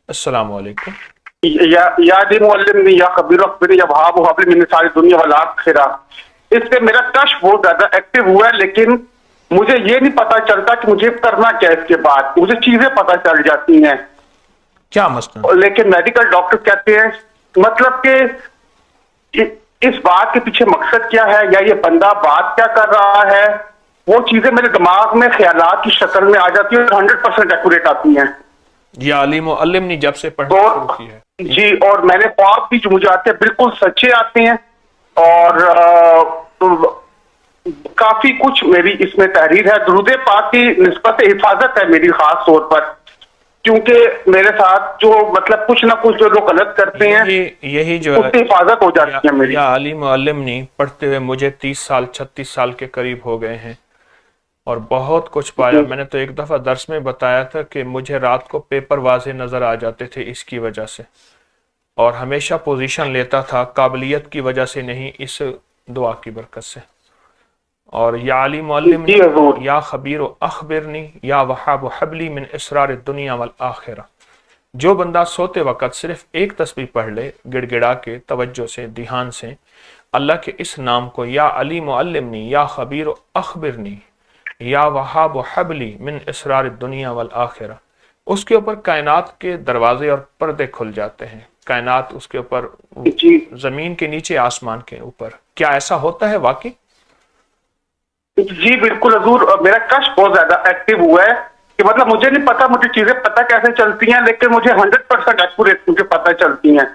अस्सलाम वालेकुम। या दी मुअल्लिम या कबीर अकबर या वहाब वहाब मैंने सारी दुनिया वाला खिरा। इससे मेरा कश बहुत ज्यादा एक्टिव हुआ है, लेकिन मुझे ये नहीं पता चलता कि मुझे करना क्या है। इसके बाद मुझे चीजें पता चल जाती हैं, क्या मसला? लेकिन मेडिकल डॉक्टर कहते हैं मतलब कि इस बात के पीछे मकसद क्या है या ये बंदा बात क्या कर रहा है, वो चीजें मेरे दिमाग में ख्यालात की शक्ल में आ जाती है और 100% एक्यूरेट आती हैं। या अलीम और अल्लिम ने जब से पढ़ना शुरू और की है। जी, और मैंने ख्वाब भी जो मुझे आते हैं बिल्कुल सच्चे आते हैं। और काफी कुछ मेरी इसमें तहरीर है। दुरूद पाक की निस्बत हिफाजत है मेरी खास तौर पर, क्योंकि मेरे साथ जो मतलब कुछ ना कुछ जो लोग गलत करते हैं यही जो है उससे हिफाजत हो जाती है मेरी। या अलीम और अल्लिम ने पढ़ते हुए मुझे 30 साल 36 साल के करीब हो गए हैं और बहुत कुछ पाया। मैंने तो एक दफ़ा दर्स में बताया था कि मुझे रात को पेपर वाज़े नज़र आ जाते थे इसकी वजह से, और हमेशा पोजीशन लेता था काबिलियत की वजह से नहीं, इस दुआ की बरकत से। और या अली मुअल्लिम या खबीर अखबिरनी या वहाब हबली मिन इसरार दुनिया वल आखिरा। जो बंदा सोते वक़्त सिर्फ एक तस्बीह पढ़ ले गिड़गिड़ा के, तवज्जो से, ध्यान से, अल्लाह के इस नाम को या अली मुअल्लिमनी या खबीर अखबिरनी या वहाब हबली मिन इसरार दुनिया वल आखिरा, उसके ऊपर कायनात के दरवाजे और पर्दे खुल जाते हैं। कायनात उसके ऊपर, जमीन के नीचे, आसमान के ऊपर। क्या ऐसा होता है वाकई? जी बिल्कुल हजूर, मेरा कश बहुत ज्यादा एक्टिव हुआ है कि मतलब मुझे नहीं पता मुझे चीजें पता कैसे चलती हैं, लेकिन मुझे 100% एक्यूरेट मुझे पता चलती हैं।